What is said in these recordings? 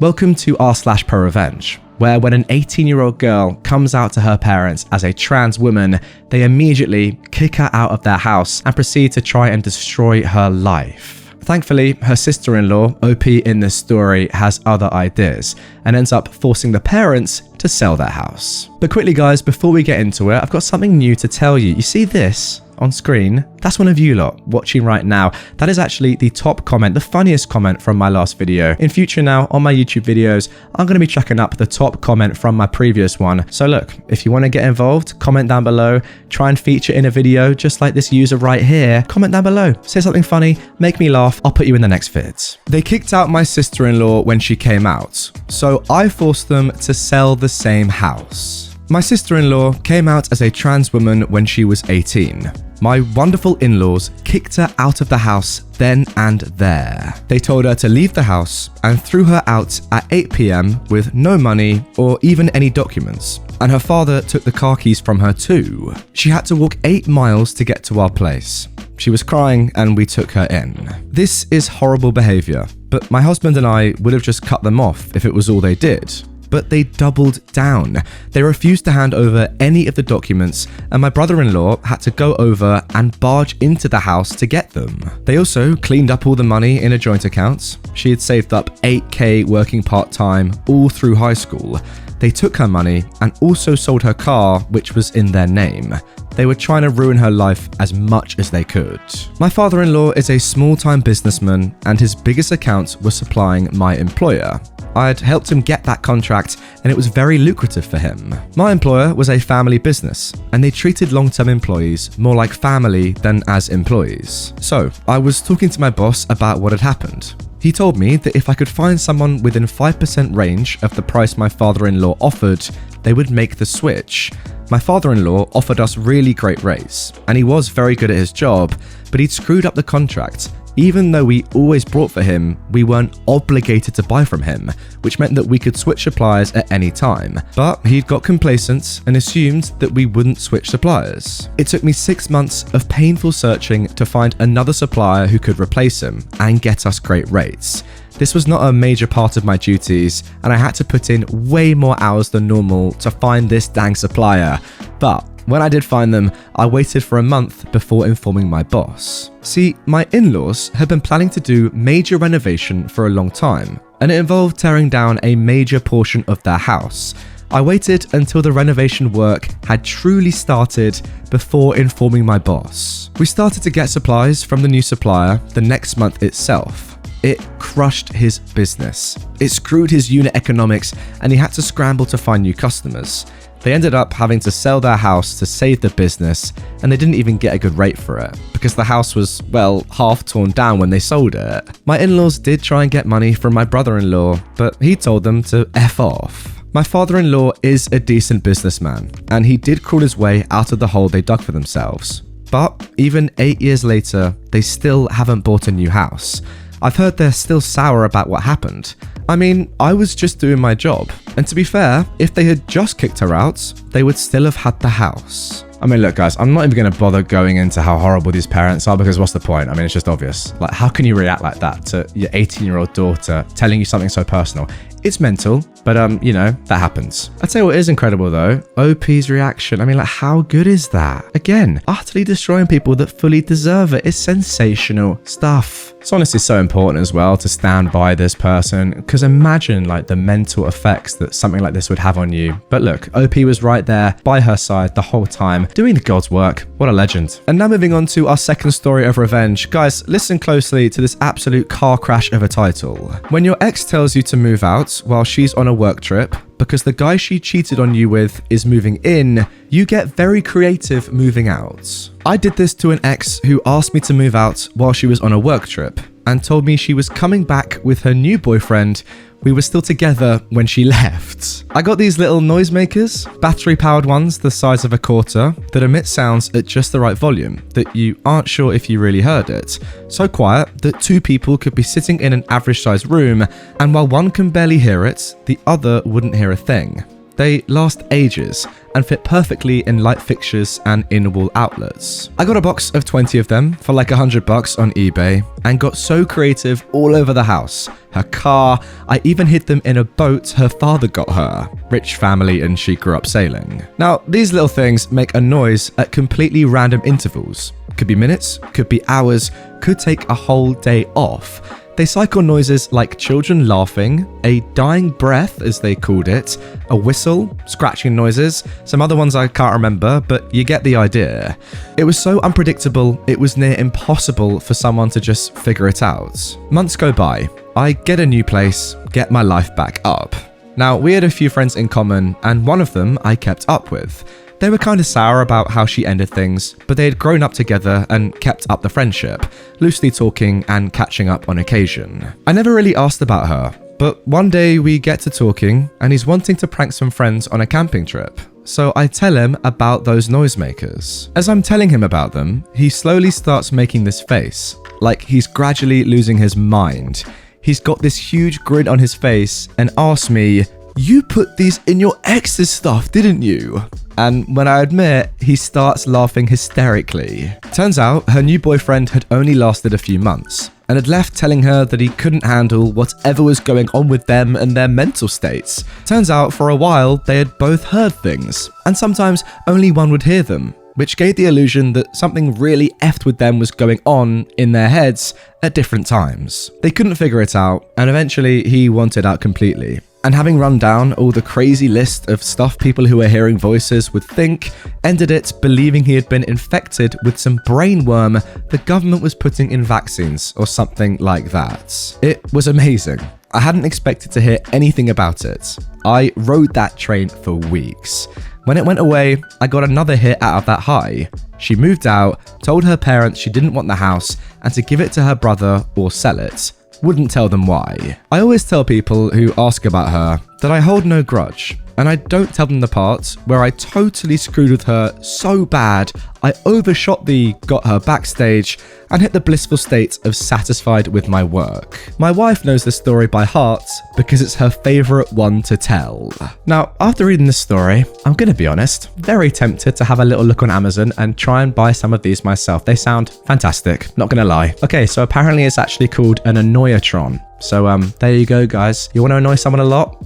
Welcome to r/ProRevenge, where when an 18-year-old girl comes out to her parents as a trans woman, they immediately kick her out of their house and proceed to try and destroy her life. Thankfully, her sister-in-law, OP in this story, has other ideas and ends up forcing the parents to sell their house. But quickly guys, before we get into it, I've got something new to tell you. You see this on screen? That's one of you lot watching right now. That is actually the top comment, the funniest comment from my last video. In future now, on my YouTube videos, I'm going to be checking up the top comment from my previous one. So look, if you want to get involved, comment down below, try and feature in a video just like this user right here. Comment down below, say something funny, make me laugh, I'll put you in the next vid. They kicked out my sister-in-law when she came out, so I forced them to sell the same house. My sister-in-law came out as a trans woman when she was 18. My wonderful in-laws kicked her out of the house then and there. They told her to leave the house and threw her out at 8 p.m. with no money or even any documents. And her father took the car keys from her too. She had to walk 8 miles to get to our place. She was crying and we took her in. This is horrible behavior, but my husband and I would have just cut them off if it was all they did. But they doubled down. They refused to hand over any of the documents, and my brother-in-law had to go over and barge into the house to get them. They also cleaned up all the money in a joint account. She had saved up $8K working part-time all through high school. They took her money and also sold her car, which was in their name. They were trying to ruin her life as much as they could. My father-in-law is a small-time businessman, and his biggest account was supplying my employer. I had helped him get that contract and it was very lucrative for him. My employer was a family business and they treated long-term employees more like family than as employees. So I was talking to my boss about what had happened. He told me that if I could find someone within 5% range of the price my father-in-law offered, they would make the switch. My father-in-law offered us really great rates and he was very good at his job, but he'd screwed up the contract. Even though we always brought for him, we weren't obligated to buy from him, which meant that we could switch suppliers at any time. But he'd got complacent and assumed that we wouldn't switch suppliers. It took me 6 months of painful searching to find another supplier who could replace him and get us great rates. This was not a major part of my duties, and I had to put in way more hours than normal to find this dang supplier. But when I did find them, I waited for a month before informing my boss. See, my in-laws had been planning to do major renovation for a long time, and it involved tearing down a major portion of their house. I waited until the renovation work had truly started before informing my boss. We started to get supplies from the new supplier the next month itself. It crushed his business. It screwed his unit economics and he had to scramble to find new customers. They ended up having to sell their house to save the business, and they didn't even get a good rate for it because the house was, well, half torn down when they sold it. My in-laws did try and get money from my brother-in-law, but he told them to F off. My father-in-law is a decent businessman, and he did crawl his way out of the hole they dug for themselves. But even 8 years later, they still haven't bought a new house. I've heard they're still sour about what happened. I mean, I was just doing my job. And to be fair, if they had just kicked her out, they would still have had the house. I mean, look guys, I'm not even going to bother going into how horrible these parents are because what's the point? I mean, it's just obvious. Like, how can you react like that to your 18-year-old daughter telling you something so personal? It's mental, but you know, that happens. I'd say what is incredible though, OP's reaction. I mean, like, how good is that? Again, utterly destroying people that fully deserve it. It's sensational stuff. It's honestly so important as well to stand by this person, because imagine like the mental effects that something like this would have on you. But look, OP was right there by her side the whole time, doing the God's work. What a legend. And now moving on to our second story of revenge. Guys, listen closely to this absolute car crash of a title. When your ex tells you to move out while she's on a work trip, because the guy she cheated on you with is moving in, you get very creative moving out. I did this to an ex who asked me to move out while she was on a work trip and told me she was coming back with her new boyfriend. We were still together when she left. I got these little noisemakers, battery-powered ones the size of a quarter, that emit sounds at just the right volume, that you aren't sure if you really heard it. So quiet that 2 people could be sitting in an average-sized room, and while one can barely hear it, the other wouldn't hear a thing. They last ages and fit perfectly in light fixtures and in-wall outlets. I got a box of 20 of them for like $100 on eBay and got so creative all over the house. Her car, I even hid them in a boat her father got her. Rich family and she grew up sailing. Now, these little things make a noise at completely random intervals. Could be minutes, could be hours, could take a whole day off. They cycle noises like children laughing, a dying breath as they called it, a whistle, scratching noises, some other ones I can't remember, but you get the idea. It was so unpredictable, it was near impossible for someone to just figure it out. Months go by. I get a new place, get my life back up. Now, we had a few friends in common, and one of them I kept up with. They were kind of sour about how she ended things, but they had grown up together and kept up the friendship, loosely talking and catching up on occasion. I never really asked about her, but one day we get to talking and he's wanting to prank some friends on a camping trip. So I tell him about those noisemakers. As I'm telling him about them, he slowly starts making this face, like he's gradually losing his mind. He's got this huge grin on his face and asks me, "You put these in your ex's stuff, didn't you?" And when I admit, he starts laughing hysterically. Turns out her new boyfriend had only lasted a few months and had left telling her that he couldn't handle whatever was going on with them and their mental states. Turns out for a while they had both heard things, and sometimes only one would hear them, which gave the illusion that something really effed with them was going on in their heads at different times. They couldn't figure it out, and eventually he wanted out completely. And having run down all the crazy list of stuff people who were hearing voices would think, ended it believing he had been infected with some brain worm the government was putting in vaccines or something like that. It was amazing. I hadn't expected to hear anything about it. I rode that train for weeks. When it went away, I got another hit out of that high. She moved out, told her parents she didn't want the house and to give it to her brother or sell it. Wouldn't tell them why. I always tell people who ask about her that I hold no grudge, and I don't tell them the part where I totally screwed with her so bad I overshot the got her backstage and hit the blissful state of satisfied with my work. My wife knows this story by heart because it's her favourite one to tell. Now, after reading this story, I'm gonna be honest, very tempted to have a little look on Amazon and try and buy some of these myself. They sound fantastic, not gonna lie. Okay, so apparently it's actually called an Annoyatron. So there you go, guys. You wanna annoy someone a lot?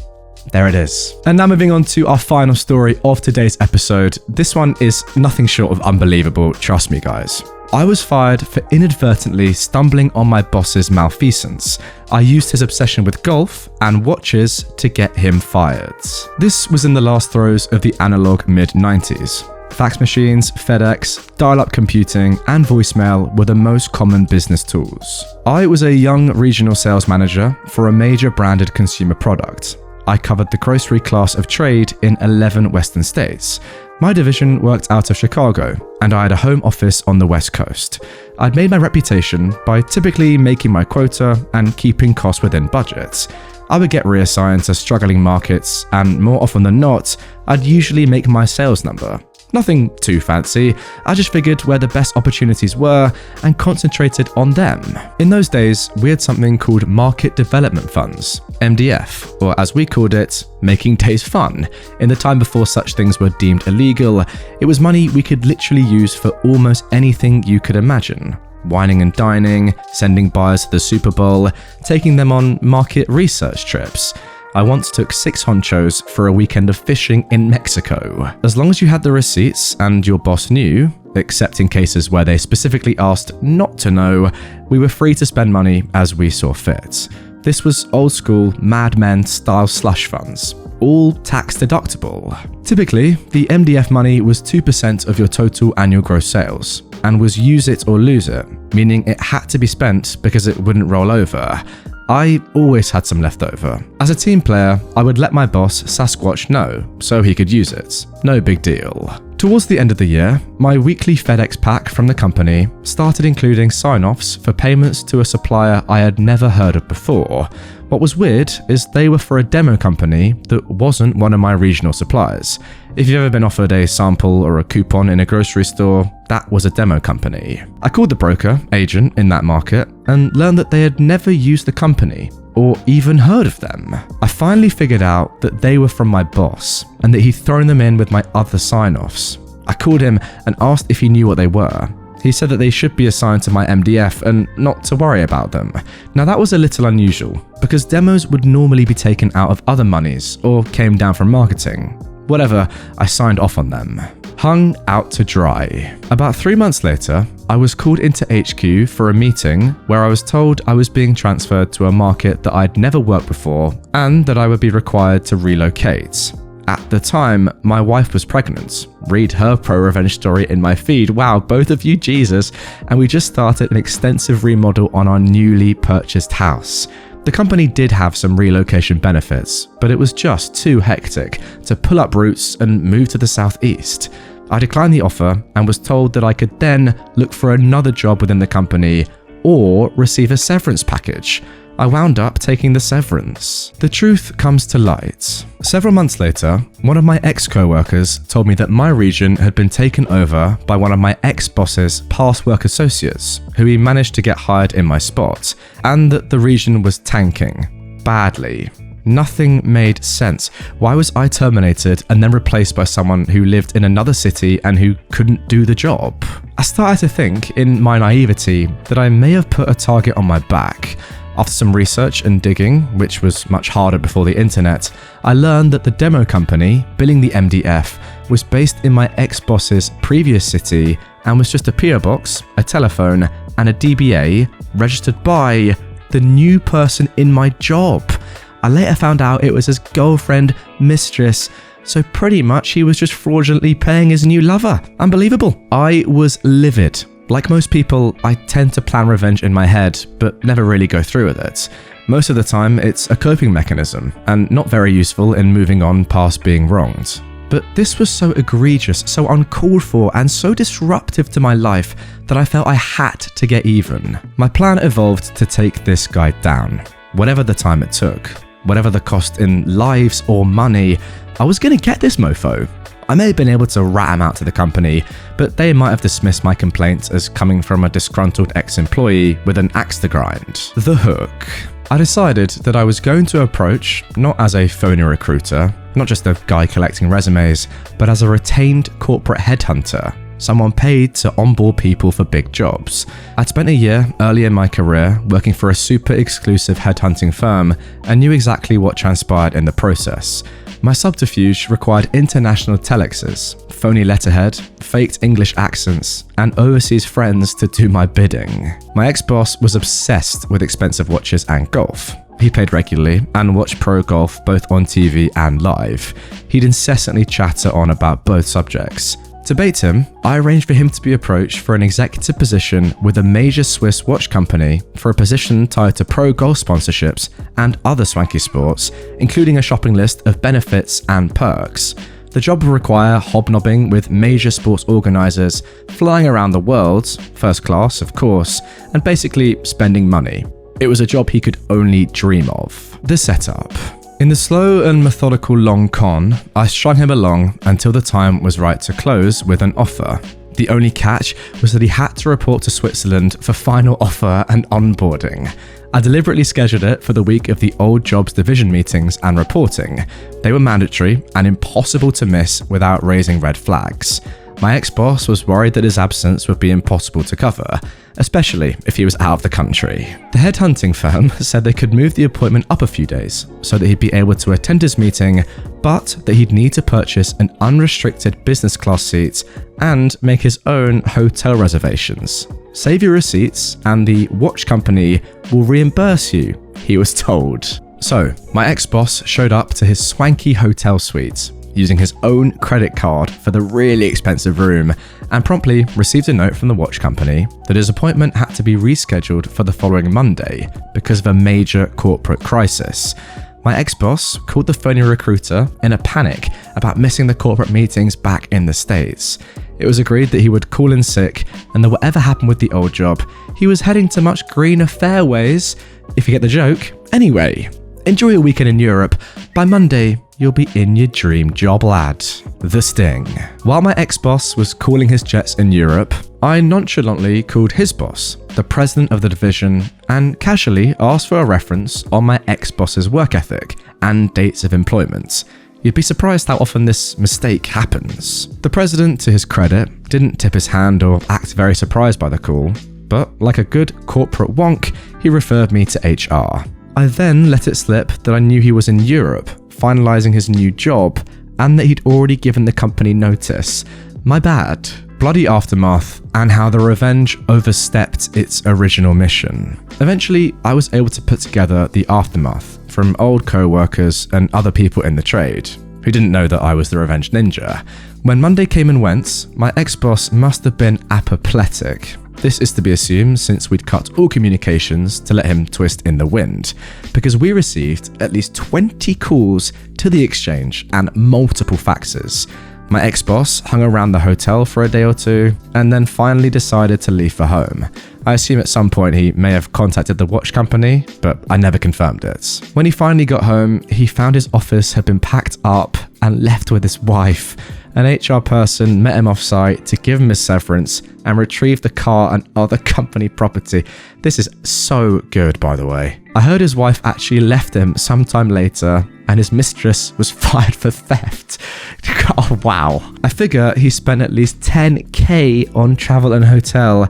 There it is. And now moving on to our final story of today's episode. This one is nothing short of unbelievable, trust me guys. I was fired for inadvertently stumbling on my boss's malfeasance. I used his obsession with golf and watches to get him fired. This was in the last throes of the analog mid-90s. Fax machines, FedEx, dial-up computing, and voicemail were the most common business tools. I was a young regional sales manager for a major branded consumer product. I covered the grocery class of trade in 11 Western states. My division worked out of Chicago, and I had a home office on the West Coast. I'd made my reputation by typically making my quota and keeping costs within budget. I would get reassigned to struggling markets, and more often than not, I'd usually make my sales number. Nothing too fancy, I just figured where the best opportunities were and concentrated on them. In those days, we had something called Market Development Funds, MDF, or as we called it, Making Days Fun. In the time before such things were deemed illegal, it was money we could literally use for almost anything you could imagine. Wining and dining, sending buyers to the Super Bowl, taking them on market research trips. I once took 6 honchos for a weekend of fishing in Mexico. As long as you had the receipts and your boss knew, except in cases where they specifically asked not to know, we were free to spend money as we saw fit. This was old school Mad Men style slush funds, all tax deductible. Typically, the MDF money was 2% of your total annual gross sales, and was use it or lose it, meaning it had to be spent because it wouldn't roll over. I always had some left over. As a team player, I would let my boss Sasquatch know so he could use it. No big deal. Towards the end of the year, my weekly FedEx pack from the company started including sign-offs for payments to a supplier I had never heard of before. What was weird is they were for a demo company that wasn't one of my regional suppliers. If you've ever been offered a sample or a coupon in a grocery store, that was a demo company. I called the broker, agent in that market, and learned that they had never used the company. or even heard of them. I finally figured out that they were from my boss and that he'd thrown them in with my other sign-offs. I called him and asked if he knew what they were. He said that they should be assigned to my MDF and not to worry about them. Now that was a little unusual, because demos would normally be taken out of other monies or came down from marketing. Whatever, I signed off on them. Hung out to dry. About 3 months later, I was called into HQ for a meeting where I was told I was being transferred to a market that I'd never worked before and that I would be required to relocate. At the time, my wife was pregnant. Read her ProRevenge story in my feed. Wow, both of you, Jesus. And we just started an extensive remodel on our newly purchased house. The company did have some relocation benefits, but it was just too hectic to pull up roots and move to the southeast. I declined the offer and was told that I could then look for another job within the company or receive a severance package. I wound up taking the severance. The truth comes to light. Several months later, one of my ex-co-workers told me that my region had been taken over by one of my ex-boss's past work associates, who he managed to get hired in my spot, and that the region was tanking. Badly. Nothing made sense. Why was I terminated and then replaced by someone who lived in another city and who couldn't do the job? I started to think, in my naivety, that I may have put a target on my back. After some research and digging, which was much harder before the internet, I learned that the demo company, billing the MDF, was based in my ex-boss's previous city and was just a PO box, a telephone, and a DBA registered by the new person in my job. I later found out it was his girlfriend, mistress, so pretty much he was just fraudulently paying his new lover. Unbelievable. I was livid. Like most people, I tend to plan revenge in my head, but never really go through with it. Most of the time, it's a coping mechanism, and not very useful in moving on past being wronged. But this was so egregious, so uncalled for, and so disruptive to my life that I felt I had to get even. My plan evolved to take this guy down. Whatever the time it took, whatever the cost in lives or money, I was gonna get this mofo. I may have been able to rat him out to the company, but they might have dismissed my complaints as coming from a disgruntled ex-employee with an axe to grind. The hook. I decided that I was going to approach, not as a phony recruiter, not just a guy collecting resumes, but as a retained corporate headhunter, someone paid to onboard people for big jobs. I'd spent a year early in my career working for a super exclusive headhunting firm and knew exactly what transpired in the process. My subterfuge required international telexes, phony letterhead, faked English accents, and overseas friends to do my bidding. My ex-boss was obsessed with expensive watches and golf. He played regularly and watched pro golf both on TV and live. He'd incessantly chatter on about both subjects. To bait him, I arranged for him to be approached for an executive position with a major Swiss watch company for a position tied to pro golf sponsorships and other swanky sports, including a shopping list of benefits and perks. The job would require hobnobbing with major sports organizers, flying around the world, first class of course, and basically spending money. It was a job he could only dream of. The setup. In the slow and methodical long con, I strung him along until the time was right to close with an offer. The only catch was that he had to report to Switzerland for final offer and onboarding. I deliberately scheduled it for the week of the old jobs division meetings and reporting. They were mandatory and impossible to miss without raising red flags. My ex-boss was worried that his absence would be impossible to cover, especially if he was out of the country. The headhunting firm said they could move the appointment up a few days so that he'd be able to attend his meeting, but that he'd need to purchase an unrestricted business class seat and make his own hotel reservations. Save your receipts and the watch company will reimburse you, he was told. So, my ex-boss showed up to his swanky hotel suite, using his own credit card for the really expensive room, and promptly received a note from the watch company that his appointment had to be rescheduled for the following Monday because of a major corporate crisis. My ex-boss called the phony recruiter in a panic about missing the corporate meetings back in the States. It was agreed that he would call in sick and that whatever happened with the old job, he was heading to much greener fairways, if you get the joke. Anyway, enjoy your weekend in Europe. By Monday, you'll be in your dream job, lad. The sting. While my ex-boss was calling his jets in Europe, I nonchalantly called his boss, the president of the division, and casually asked for a reference on my ex-boss's work ethic and dates of employment. You'd be surprised how often this mistake happens. The president, to his credit, didn't tip his hand or act very surprised by the call, but like a good corporate wonk, he referred me to HR. I then let it slip that I knew he was in Europe, finalising his new job, and that he'd already given the company notice. My bad. Bloody aftermath, and how the Revenge overstepped its original mission. Eventually, I was able to put together the aftermath from old co-workers and other people in the trade, who didn't know that I was the Revenge Ninja. When Monday came and went, my ex-boss must have been apoplectic. This is to be assumed since we'd cut all communications to let him twist in the wind, because we received at least 20 calls to the exchange and multiple faxes. My ex-boss hung around the hotel for a day or two, and then finally decided to leave for home. I assume at some point he may have contacted the watch company, but I never confirmed it. When he finally got home, he found his office had been packed up and left with his wife. An HR person met him off-site to give him his severance and retrieve the car and other company property. This is so good, by the way. I heard his wife actually left him sometime later, and his mistress was fired for theft. Oh, wow. I figure he spent at least 10k on travel and hotel.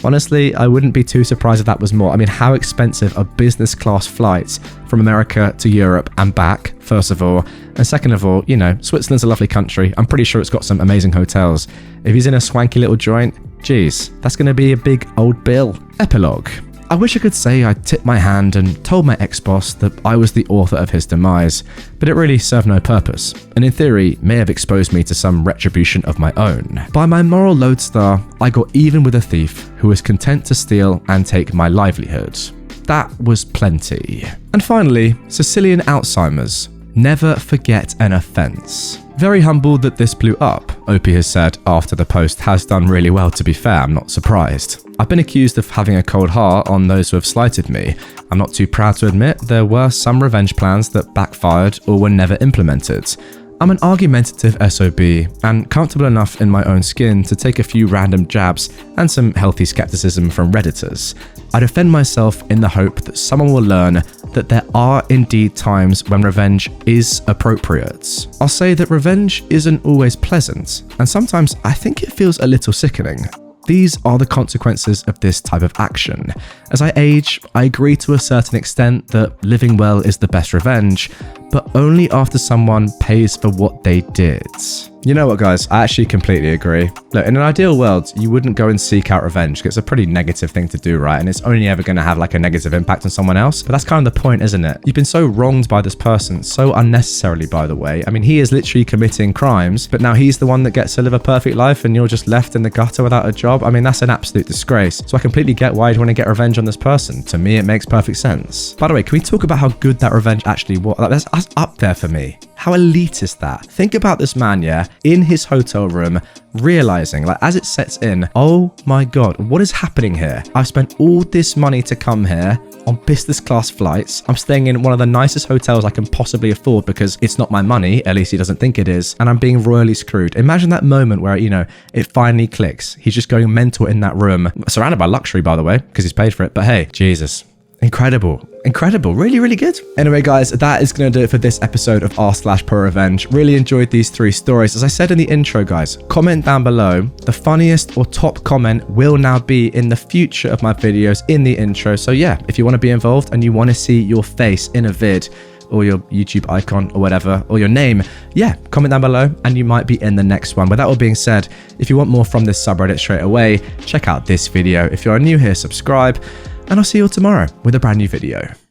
Honestly, I wouldn't be too surprised if that was more. I mean, how expensive are business class flights from America to Europe and back, first of all? And second of all, you know, Switzerland's a lovely country. I'm pretty sure it's got some amazing hotels. If he's in a swanky little joint, geez, that's going to be a big old bill. Epilogue. I wish I could say I tipped my hand and told my ex-boss that I was the author of his demise, but it really served no purpose, and in theory may have exposed me to some retribution of my own. By my moral lodestar, I got even with a thief who was content to steal and take my livelihood. That was plenty. And finally, Sicilian Alzheimer's. Never forget an offence. Very humbled that this blew up, Opie has said after the post has done really well. To be fair, I'm not surprised. I've been accused of having a cold heart on those who have slighted me. I'm not too proud to admit there were some revenge plans that backfired or were never implemented. I'm an argumentative SOB and comfortable enough in my own skin to take a few random jabs and some healthy skepticism from Redditors. I defend myself in the hope that someone will learn that there are indeed times when revenge is appropriate. I'll say that revenge isn't always pleasant, and sometimes I think it feels a little sickening. These are the consequences of this type of action. As I age, I agree to a certain extent that living well is the best revenge, but only after someone pays for what they did. You know what, guys? I actually completely agree. Look, in an ideal world, you wouldn't go and seek out revenge because it's a pretty negative thing to do, right? And it's only ever going to have like a negative impact on someone else. But that's kind of the point, isn't it? You've been so wronged by this person, so unnecessarily, by the way. I mean, he is literally committing crimes, but now he's the one that gets to live a perfect life and you're just left in the gutter without a job. I mean, that's an absolute disgrace. So I completely get why you'd want to get revenge on this person. To me, it makes perfect sense. By the way, can we talk about how good that revenge actually was? That's up there for me. How elite is that? Think about this man, yeah, in his hotel room, realizing, like, as it sets in, oh my god, what is happening here? I've spent all this money to come here on business class flights. I'm staying in one of the nicest hotels I can possibly afford because it's not my money, at least he doesn't think it is, and I'm being royally screwed. Imagine that moment where, you know, it finally clicks. He's just going mental in that room, surrounded by luxury, by the way, because he's paid for it, but hey, Jesus. Incredible. Really, really good. Anyway, guys, that is going to do it for this episode of r/ProRevenge. Really enjoyed these 3 stories. As I said in the intro, guys, comment down below. The funniest or top comment will now be in the future of my videos in the intro. So yeah, if you want to be involved and you want to see your face in a vid, or your YouTube icon or whatever, or your name, yeah, comment down below and you might be in the next one. With that all being said, if you want more from this subreddit straight away, check out this video. If you're new here, subscribe. And I'll see you all tomorrow with a brand new video.